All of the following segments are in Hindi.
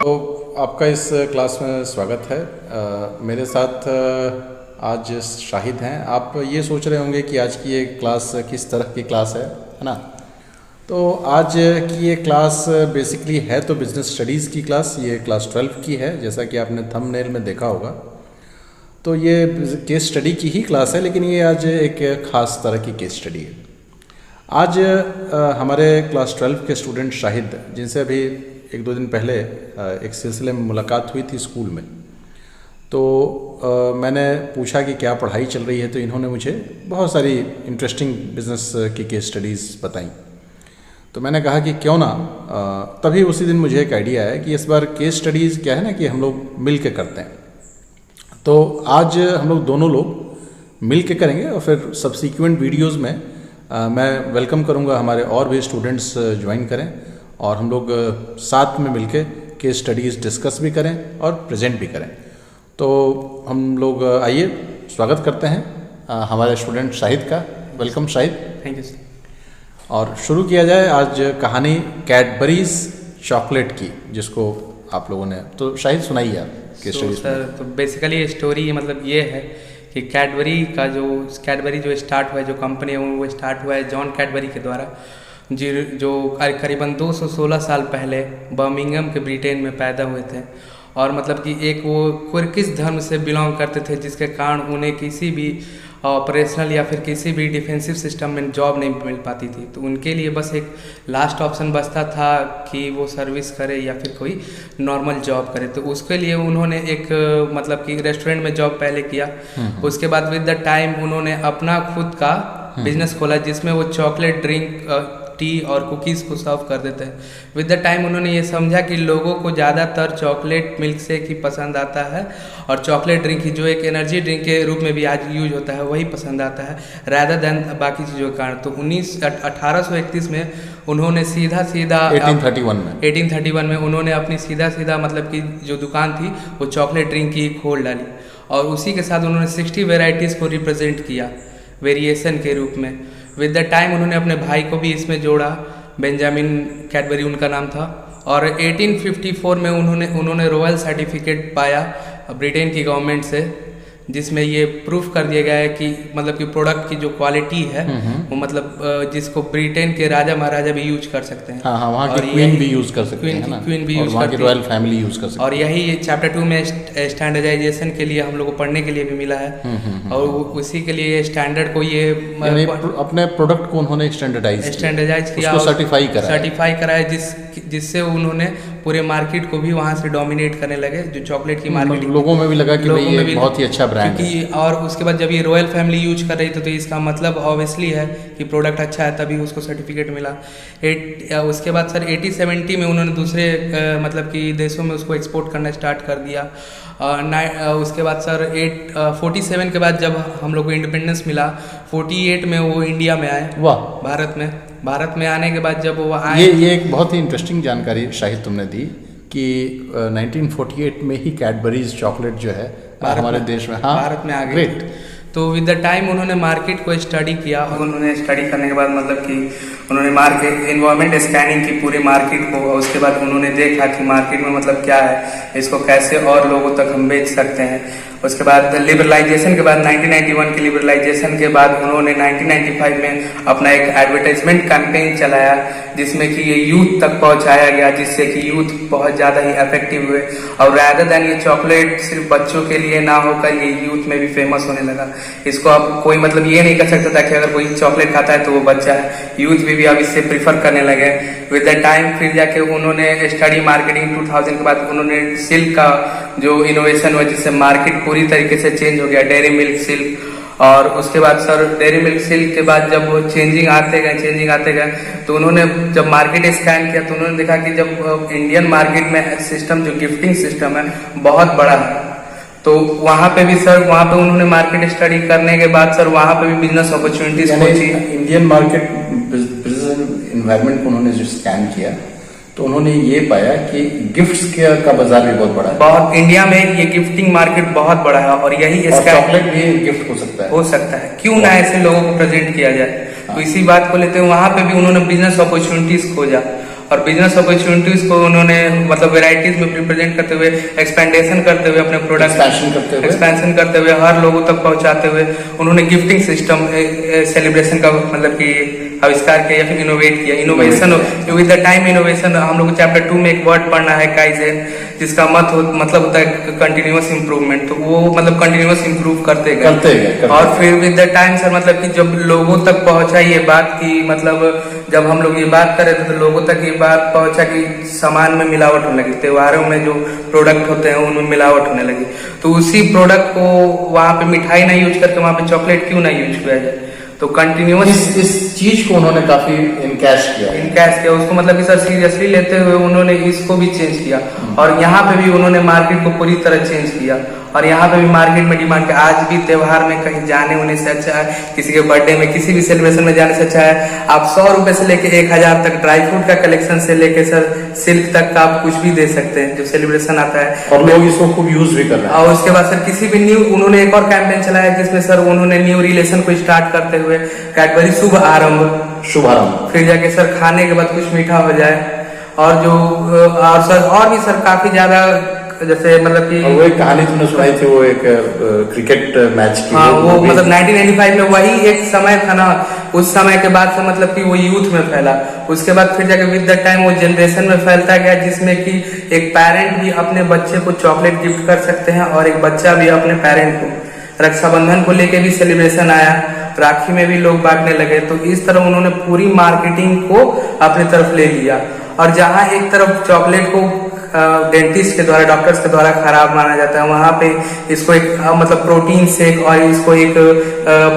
तो आपका इस क्लास में स्वागत है। मेरे साथ आज शाहिद हैं। आप ये सोच रहे होंगे कि आज की ये क्लास किस तरह की क्लास है ना। तो आज की ये क्लास बेसिकली है तो बिज़नेस स्टडीज़ की क्लास, ये क्लास 12 की है, जैसा कि आपने थंबनेल में देखा होगा। तो ये केस स्टडी की ही क्लास है, लेकिन ये आज एक ख़ास तरह की केस स्टडी है। आज हमारे क्लास 12 के स्टूडेंट शाहिद, जिनसे अभी एक दो दिन पहले एक सिलसिले में मुलाकात हुई थी स्कूल में, तो मैंने पूछा कि क्या पढ़ाई चल रही है, तो इन्होंने मुझे बहुत सारी इंटरेस्टिंग बिजनेस की केस स्टडीज़ बताई। तो मैंने कहा कि क्यों ना, तभी उसी दिन मुझे एक आइडिया आया कि इस बार केस स्टडीज़ क्या है ना कि हम लोग मिल के करते हैं। तो आज हम लोग दोनों लोग मिल के करेंगे और फिर सब्सिक्वेंट वीडियोज़ में मैं वेलकम करूँगा हमारे और भी स्टूडेंट्स ज्वाइन करें और हम लोग साथ में मिलके केस स्टडीज़ डिस्कस भी करें और प्रेजेंट भी करें। तो हम लोग आइए स्वागत करते हैं हमारे स्टूडेंट शाहिद का। Welcome Shahid. Thank you sir. और शुरू किया जाए आज कहानी कैडबरीज चॉकलेट की, जिसको आप लोगों ने, तो शाहिद सुनाइए आप केस स्टडीज। सर तो बेसिकली स्टोरी मतलब ये है कि कैडबरी जो स्टार्ट हुआ है, जो कंपनी है वो स्टार्ट हुआ है जॉन कैडबरी के द्वारा, जो करीबन 216 साल पहले बर्मिंघम के ब्रिटेन में पैदा हुए थे। और मतलब कि एक वो किस धर्म से बिलोंग करते थे, जिसके कारण उन्हें किसी भी ऑपरेशनल या फिर किसी भी डिफेंसिव सिस्टम में जॉब नहीं मिल पाती थी। तो उनके लिए बस एक लास्ट ऑप्शन बचता था कि वो सर्विस करे या फिर कोई नॉर्मल जॉब करे। तो उसके लिए उन्होंने एक मतलब कि रेस्टोरेंट में जॉब पहले किया। उसके बाद विद द टाइम उन्होंने अपना खुद का बिजनेस खोला, जिसमें वो चॉकलेट ड्रिंक, टी और कुकीज़ को सर्व कर देते हैं। विद द टाइम उन्होंने ये समझा कि लोगों को ज़्यादातर चॉकलेट मिल्क शेक ही पसंद आता है और चॉकलेट ड्रिंक ही, जो एक एनर्जी ड्रिंक के रूप में भी आज यूज होता है, वही पसंद आता है रैदर देन बाकी चीज़ों के कारण। तो 1831 में उन्होंने सीधा 1831 में उन्होंने अपनी सीधा मतलब कि जो दुकान थी वो चॉकलेट ड्रिंक की खोल डाली और उसी के साथ उन्होंने 60 वेराइटीज़ को रिप्रेजेंट किया वेरिएशन के रूप में। विद द टाइम उन्होंने अपने भाई को भी इसमें जोड़ा, बेंजामिन कैडबरी उनका नाम था। और 1854 में उन्होंने रॉयल सर्टिफिकेट पाया ब्रिटेन की गवर्नमेंट से, जिसमें ये प्रूफ कर दिया गया है कि मतलब कि प्रोडक्ट की जो क्वालिटी है वो मतलब जिसको ब्रिटेन के राजा महाराजा भी यूज कर सकते हैं। हाँ, वहाँ की क्वीन भी यूज कर सकते हैं ना, क्वीन भी यूज वहाँ की रॉयल फैमिली यूज कर सकते हैं। और यही चैप्टर 2 में स्टैंडर्डाइजेशन के लिए हम लोग को पढ़ने के लिए भी मिला है। और उसी के लिए स्टैंडर्ड को ये अपने प्रोडक्ट को उन्होंने स्टैंडर्डाइज किया, सर्टिफाई कराया, जिससे उन्होंने पूरे मार्केट को भी वहाँ से डोमिनेट करने लगे। जो चॉकलेट की मार्केट, लोगों में भी लगा कि भाई ये बहुत ही अच्छा ब्रांड है। और उसके बाद जब ये रॉयल फैमिली यूज कर रही थी तो इसका मतलब ऑब्वियसली है कि प्रोडक्ट अच्छा है, तभी उसको सर्टिफिकेट मिला। उसके बाद सर 1870 में उन्होंने दूसरे मतलब कि देशों में उसको एक्सपोर्ट करना स्टार्ट कर दिया। उसके बाद सर 47 के बाद जब हम लोग को इंडिपेंडेंस मिला, 48 में वो इंडिया में आए। वाह, भारत में आने के बाद जब वो आए, ये एक बहुत ही इंटरेस्टिंग जानकारी शाहिद तुमने दी कि 1948 में ही कैडबरीज चॉकलेट जो है हमारे देश में, हाँ, भारत में आ गई। तो विद द टाइम उन्होंने मार्केट को स्टडी किया। उन्होंने स्टडी करने के बाद मतलब कि उन्होंने मार्केट इन्वायरमेंट स्कैनिंग की पूरी मार्केट को, और उसके बाद उन्होंने देखा कि मार्केट में मतलब क्या है, इसको कैसे और लोगों तक हम बेच सकते हैं। उसके बाद लिबरलाइजेशन के बाद 1991 की लिबरलाइजेशन के बाद उन्होंने 1995 में अपना एक एडवर्टाइजमेंट कैंपेन चलाया, जिसमें कि ये यूथ तक पहुंचाया गया, जिससे कि यूथ बहुत ज़्यादा ही इफेक्टिव हुए। और रैदर देन ये चॉकलेट सिर्फ बच्चों के लिए ना होकर ये यूथ में भी फेमस होने लगा। इसको अब कोई मतलब ये नहीं कर सकता था कि अगर कोई चॉकलेट खाता है तो वो बच्चा है, यूथ भी अब इससे प्रीफर करने लगे। विद द टाइम फिर जाके उन्होंने स्टडी मार्केटिंग 2000 के बाद उन्होंने सिल्क का जो इनोवेशन हुआ, जिससे मार्केट पूरी तरीके से चेंज हो गया, डेयरी मिल्क सिल्क। और उसके बाद सर डेयरी मिल्क सिल्क के बाद जब वो चेंजिंग आते गए तो उन्होंने जब मार्केट स्कैन किया तो उन्होंने देखा कि जब इंडियन मार्केट में सिस्टम, जो गिफ्टिंग सिस्टम है, बहुत बड़ा है। तो वहाँ पे भी सर, वहाँ पे उन्होंने मार्केट स्टडी करने के बाद सर वहाँ पे भी बिजनेस अपॉर्चुनिटीज पहुंची। इंडियन मार्केट बिजनेस एनवायरनमेंट को उन्होंने जो स्कैन किया तो उन्होंने ये पाया कि गिफ्ट्स का बाजार भी बहुत बड़ा है। बहुत इंडिया में ये गिफ्टिंग मार्केट बहुत बड़ा है और यही चॉकलेट भी गिफ्ट हो सकता है। क्यों ना ऐसे लोगों को प्रेजेंट किया जाए। तो इसी बात को लेते हुए वहाँ पे भी उन्होंने बिजनेस अपॉर्चुनिटीज खोजा, और बिजनेस अपॉर्चुनिटीज को उन्होंने मतलब वेराइटीज में रिप्रेजेंट करते हुए, एक्सपेंडेशन करते हुए, अपने प्रोडक्ट एक्सपेंशन करते हुए, हर लोगों तक पहुंचाते हुए उन्होंने गिफ्टिंग सिस्टम सेलिब्रेशन का मतलब कि आविष्कार किया या फिर इनोवेट किया। Innovation with the time, innovation हम लोग चैप्टर 2 में एक वर्ड पढ़ना है काइजेन, जिसका मतलब होता है कंटिन्यूअस इंप्रूवमेंट। तो वो मतलब कंटिन्यूअस इंप्रूव करते गए और फिर विद द टाइम सर मतलब कि जब लोगों तक पहुंचा ये बात की, मतलब जब हम लोग ये बात कर रहे थे तो लोगों तक ये बात पहुंचा कि सामान में मिलावट होने लगी, त्योहारों में जो प्रोडक्ट होते हैं उनमें मिलावट होने लगी। तो उसी प्रोडक्ट को वहाँ पे मिठाई ना यूज करके वहाँ पे चॉकलेट क्यों ना यूज किया जाए। तो कंटिन्यूअस इस चीज को उन्होंने काफी इनकैश किया उसको, मतलब कि सर सीरियसली लेते हुए उन्होंने इसको भी चेंज किया, और यहाँ पे भी उन्होंने मार्केट को पूरी तरह चेंज किया, और यहाँ पे भी मार्केट में डिमांड है। आज भी त्योहार में कहीं जाने होने से अच्छा है, किसी के बर्थडे में, किसी भी सेलिब्रेशन में जाने से अच्छा है आप 100 रुपए से लेके 1000 तक, ड्राई फ्रूट का कलेक्शन से लेके सर सिल्क तक का आप कुछ भी दे सकते हैं जो सेलिब्रेशन आता है, और लोग इसको खूब यूज भी कर रहे हैं। और उसके बाद सर किसी भी न्यू, उन्होंने एक और कैंपेन चलाया जिसमें सर उन्होंने न्यू रिलेशन को स्टार्ट करते हुए कैडबरी शुभारंभ, फिर जाके सर खाने के बाद कुछ मीठा हो जाए, और जो और सर और भी सर काफी ज्यादा, जैसे मतलब कि वो एक कहानी तुमने सुनाई थी, वो एक क्रिकेट मैच की, हाँ वो मतलब 1995 में वही एक समय था ना, उस समय के बाद से मतलब कि वो यूथ में फैला, उसके बाद फिर जाके विद द टाइम वो जनरेशन में फैलता गया, जिसमें कि एक पेरेंट भी अपने बच्चे को चॉकलेट गिफ्ट कर सकते हैं और एक बच्चा भी अपने पेरेंट को, रक्षाबंधन को लेके भी सेलिब्रेशन आया, राखी में भी लोग बांटने लगे। तो इस तरह उन्होंने पूरी मार्केटिंग को अपनी तरफ ले लिया, और जहाँ एक तरफ चॉकलेट को डेंटिस्ट के द्वारा, डॉक्टर्स के द्वारा खराब माना जाता है, वहाँ पे इसको एक मतलब प्रोटीन शेक और इसको एक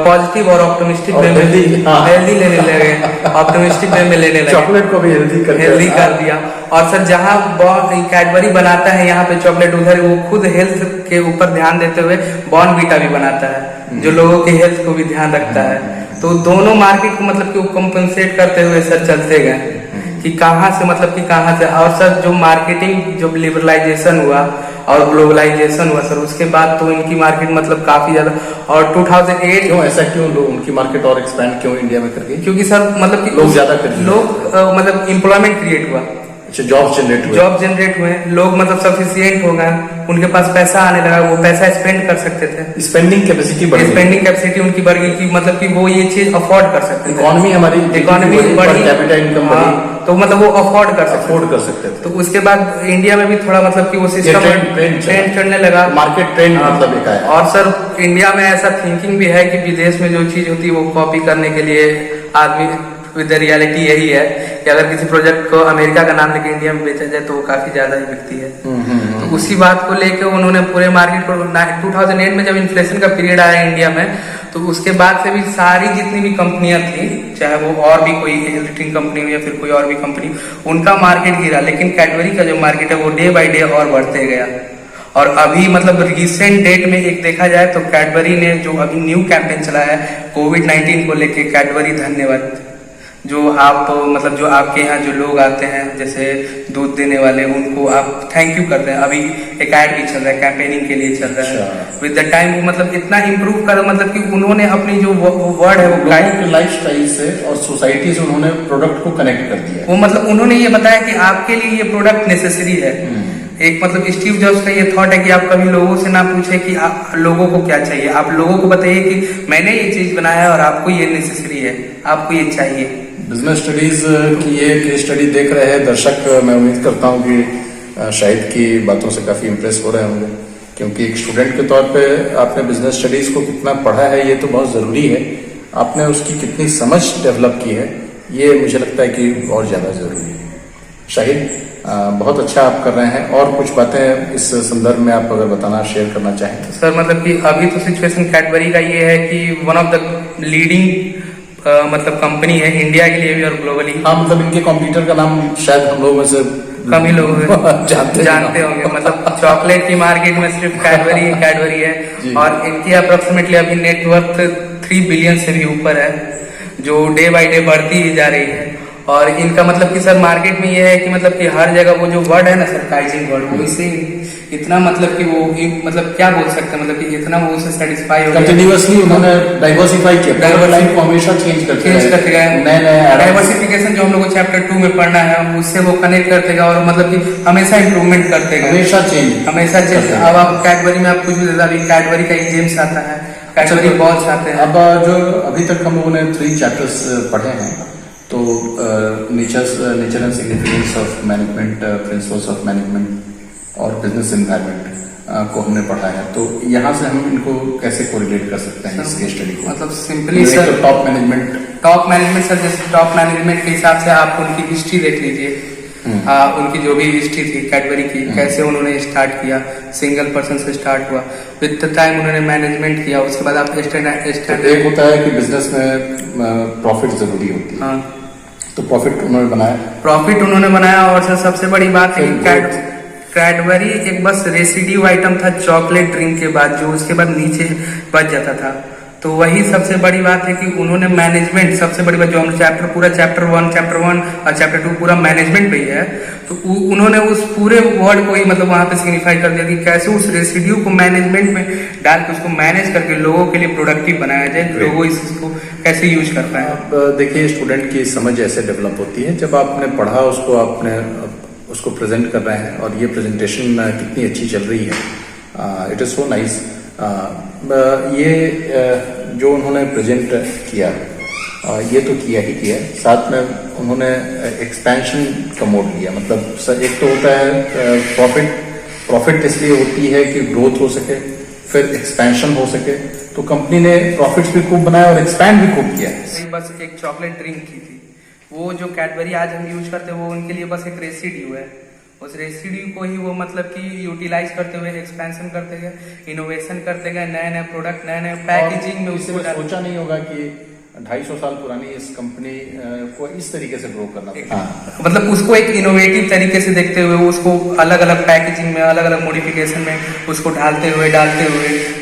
पॉजिटिव और ऑप्टिमिस्टिक वे में हेल्दी लेने लगे, ऑप्टिमिस्टिक वे में लेने लगे, चॉकलेट को भी हेल्दी कर दिया। और सर जहाँ कैडबरी बनाता है यहाँ पे चॉकलेट, उधर वो खुद हेल्थ के ऊपर ध्यान देते हुए बॉर्नवीटा भी बनाता है जो लोगों के हेल्थ को भी ध्यान रखता है। तो दोनों मार्केट को मतलब कि कंपनसेट करते हुए सर चलते गए कि कहाँ से, मतलब कि कहाँ से। और सर जो मार्केटिंग, जो लिबरलाइजेशन हुआ और ग्लोबलाइजेशन हुआ सर, उसके बाद तो इनकी मार्केट मतलब काफी ज्यादा, और 2008 क्यों ऐसा, क्यों लोग उनकी मार्केट और एक्सपेंड क्यों इंडिया में कर गई? क्योंकि सर मतलब कि लोग ज्यादा कर, लोग मतलब एम्प्लॉयमेंट क्रिएट हुआ, जॉब जनरेट हुए, लोग मतलब सफिशिएंट हो गए, उनके पास पैसा आने लगा, वो पैसा स्पेंड कर सकते थे, स्पेंडिंग कैपेसिटी उनकी बढ़ गई कि मतलब कि वो ये चीज अफोर्ड कर सकते थे, इकोनॉमी बढ़ी, कैपिटल इनकम बढ़ी, तो मतलब वो अफोर्ड कर सकते थे। तो उसके बाद इंडिया में भी थोड़ा मतलब कि वो सिस्टम ट्रेंड चढ़ने लगा, मार्केट ट्रेंड मतलब एक आया। और सर इंडिया में ऐसा थिंकिंग भी है कि विदेश में जो चीज होती है वो कॉपी करने के लिए आदमी, विद द रियलिटी यही है कि अगर किसी प्रोजेक्ट को अमेरिका का नाम लेके इंडिया में बेचा जाए तो वो काफी ज्यादा ही बिकती है। तो उसी बात को लेके उन्होंने पूरे मार्केट को 2008 में जब इन्फ्लेशन का पीरियड आया इंडिया में, तो उसके बाद से भी सारी जितनी भी कंपनियां थी, चाहे वो और भी कोई हेल्थ ड्रिंक कंपनी हो या फिर कोई और भी कंपनी, उनका मार्केट गिरा, लेकिन कैडबरी का जो मार्केट है वो डे बाई डे और बढ़ते गया। और अभी मतलब रिसेंट डेट में एक देखा जाए तो कैडबरी ने जो अभी न्यू कैंपेन चलाया है कोविड-19 को लेके, कैडबरी धन्यवाद, जो आप मतलब जो आपके यहाँ जो लोग आते हैं जैसे दूध देने वाले, उनको आप थैंक यू करते हैं। अभी एक ऐड भी चल रहा है, कैंपेनिंग के लिए चल रहा है, विद द टाइम वो मतलब इतना इम्प्रूव कर, मतलब कि उन्होंने अपनी जो वर्ड है वो लाइफ स्टाइल से और सोसाइटी से उन्होंने प्रोडक्ट को कनेक्ट कर दिया। वो मतलब उन्होंने ये बताया कि आपके लिए ये प्रोडक्ट नेसेसरी है। एक मतलब स्टीव जॉब्स का ये थॉट है कि आप कभी लोगों से ना पूछे कि आप लोगों को क्या चाहिए, आप लोगों को बताइए कि मैंने ये चीज बनाया है और आपको ये नेसेसरी है, आपको ये चाहिए। बिजनेस स्टडीज की ये केस स्टडी देख रहे हैं दर्शक, मैं उम्मीद करता हूँ कि शाहिद की बातों से काफी इम्प्रेस हो रहे होंगे, क्योंकि एक स्टूडेंट के तौर पे आपने बिजनेस स्टडीज को कितना पढ़ा है ये तो बहुत जरूरी है, आपने उसकी कितनी समझ डेवलप की है ये मुझे लगता है कि और ज्यादा जरूरी है। शाहिद बहुत अच्छा आप कर रहे हैं, और कुछ बातें इस संदर्भ में आप अगर बताना, शेयर करना चाहें तो। सर मतलब कि अभी तो सिचुएशन कैडबरी का ये है कि वन ऑफ द लीडिंग मतलब कंपनी है इंडिया के लिए भी और ग्लोबली। हाँ, मतलब इनके कंप्यूटर का नाम शायद हम लोग में से कम ही लोग जानते होंगे। मतलब चॉकलेट की मार्केट में सिर्फ कैडबरी है और इनकी अप्रोक्सीमेटली अभी नेटवर्थ 3 बिलियन से भी ऊपर है, जो डे बाई डे बढ़ती ही जा रही है। और इनका मतलब कि सर मार्केट में ये है कि मतलब कि हर जगह वो जो वर्ड है ना सर काइजिंग वर्ड, वो इससे इतना मतलब कि वो मतलब क्या बोल सकते हैं, मतलब कि इतना वो उससे सेटिस्फाई हो गया। कंटिन्यूअसली उन्होंने डाइवर्सिफाई किया, डाइवर्सिटी को हमेशा चेंज करते गए, नए नए डाइवर्सिफिकेशन जो हम लोग को चैप्टर 2 में पढ़ना है उससे वो कनेक्ट करते गए और मतलब कि हमेशा इंप्रूवमेंट करते गए, हमेशा चेंज। अब आप कैडबरी में आप कुछ भी, अभी कैडबरी का एग्जाम्स आता है, कैडबरी बॉल्स आते हैं। अब जो अभी तक हम लोगों ने 3 चैप्टर्स पढ़े हैं, तो nature and significance of management, principles of management और बिजनेस एनवायरनमेंट को हमने पढ़ा है। तो यहाँ से हम इनको कैसे कोरिलेट कर सकते हैं इस केस स्टडी को? मतलब simply sir top management sir, जैसे टॉप मैनेजमेंट के हिसाब से आप उनकी हिस्ट्री देख लीजिए। उनकी जो भी हिस्ट्री थी कैडबरी की, कैसे उन्होंने स्टार्ट किया, सिंगल पर्सन से स्टार्ट हुआ, विद द टाइम उन्होंने मैनेजमेंट किया, उसके बाद आप एक होता है कि बिजनेस में प्रॉफिट जरूरी होती है, तो प्रॉफिट उन्होंने बनाया। और सर सबसे बड़ी बात है कि कैडबरी एक बस रेसिड्यू आइटम था चॉकलेट ड्रिंक के बाद, जो उसके बाद नीचे बच जाता था। तो वही सबसे बड़ी बात है कि उन्होंने मैनेजमेंट, सबसे बड़ी बात जो हम चैप्टर 1 और चैप्टर 2 पूरा मैनेजमेंट पे ही है, तो उन्होंने उस पूरे वर्ड को ही मतलब वहां पे सिग्निफाई कर दिया कि कैसे उस रेसिड्यू को मैनेजमेंट में डाल के उसको मैनेज करके लोगों के लिए प्रोडक्टिव बनाया जाए, लोगों इसको कैसे यूज कर पाए। अब देखिए, स्टूडेंट की समझ ऐसे डेवलप होती है जब आपने पढ़ा, उसको प्रेजेंट कर रहे हैं और ये प्रेजेंटेशन कितनी अच्छी चल रही है। It is so nice. ये जो उन्होंने प्रेजेंट किया, ये तो किया ही किया, साथ में उन्होंने एक्सपेंशन का मोड लिया। मतलब सर एक तो होता है प्रॉफिट इसलिए होती है कि ग्रोथ हो सके, फिर एक्सपेंशन हो सके। तो कंपनी ने प्रॉफिट्स भी खूब बनाया और एक्सपैंड भी खूब किया। बस एक चॉकलेट ड्रिंक की थी, वो जो कैडबरी आज हम यूज करते हैं वो उनके लिए बस एक रेसिड्यू है। उस रेसिड्यू को ही वो मतलब कि यूटिलाइज करते हुए एक्सपेंशन करते गए, इनोवेशन करते गए, नए नए प्रोडक्ट, नए नए पैकेजिंग में उसको सोचा नहीं होगा कि 250 साल पुरानी इस कंपनी को इस तरीके से ग्रो करना। मतलब उसको एक इनोवेटिव तरीके से देखते हुए उसको अलग अलग पैकेजिंग में, अलग अलग मॉडिफिकेशन में उसको डालते हुए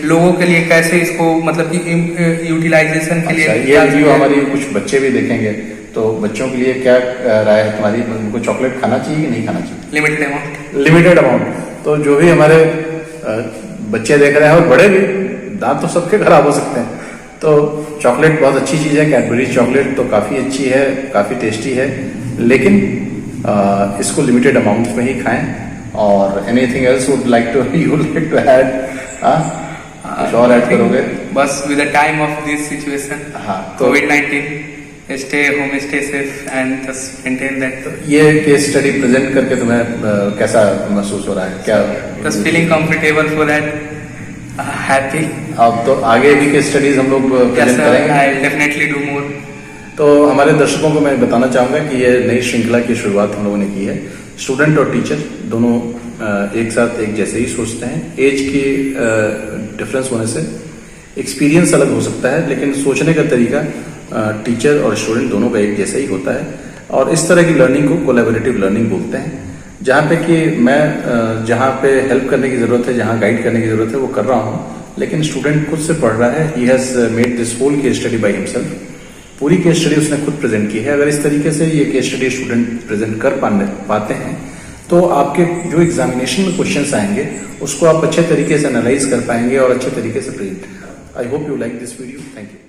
लोगों के लिए कैसे इसको मतलब कि यूटिलाइजेशन के लिए। ये वीडियो हमारी कुछ बच्चे भी देखेंगे, तो बच्चों के लिए क्या राय है तुम्हारी? उनको चॉकलेट खाना चाहिए कि नहीं खाना चाहिए? Limited amount. तो जो भी हमारे बच्चे देख रहे हैं और बड़े भी, दांत तो सबके खराब हो सकते हैं, तो चॉकलेट बहुत अच्छी चीज़ है। कैडबरी चॉकलेट तो काफ़ी अच्छी है, काफ़ी टेस्टी है, लेकिन इसको लिमिटेड अमाउंट्स में ही खाएं। और anything else would like to add? कुछ और ऐड करोगे? बस with the time of this situation, कोविड-19, stay home, stay safe and just maintain that. ये केस स्टडी प्रेजेंट करके तुम्हें कैसा महसूस हो रहा है? क्या just feeling comfortable for that, happy. अब तो आगे भी केस स्टडीज हम लोग प्रेजेंट करेंगे। I definitely do more. तो हमारे दर्शकों को मैं बताना चाहूँगा कि ये नई श्रृंखला की शुरुआत हम लोगों ने की है। स्टूडेंट और टीचर दोनों एक साथ एक जैसे ही सोचते हैं। एज की डिफरेंस होने से एक्सपीरियंस अलग हो सकता है, लेकिन सोचने का तरीका टीचर और स्टूडेंट दोनों का एक जैसा ही होता है। और इस तरह की लर्निंग को कोलैबोरेटिव लर्निंग बोलते हैं, जहाँ पे कि मैं जहाँ पे हेल्प करने की ज़रूरत है, जहाँ गाइड करने की ज़रूरत है, वो कर रहा हूँ, लेकिन स्टूडेंट खुद से पढ़ रहा है। He has made this whole case study by himself. पूरी केस स्टडी उसने खुद प्रेजेंट की है। अगर इस तरीके से ये केस स्टडी स्टूडेंट प्रेजेंट कर पाते हैं, तो आपके जो एग्जामिनेशन में क्वेश्चंस आएंगे उसको आप अच्छे तरीके से एनालाइज कर पाएंगे और अच्छे तरीके से present. I hope you like this video. Thank you.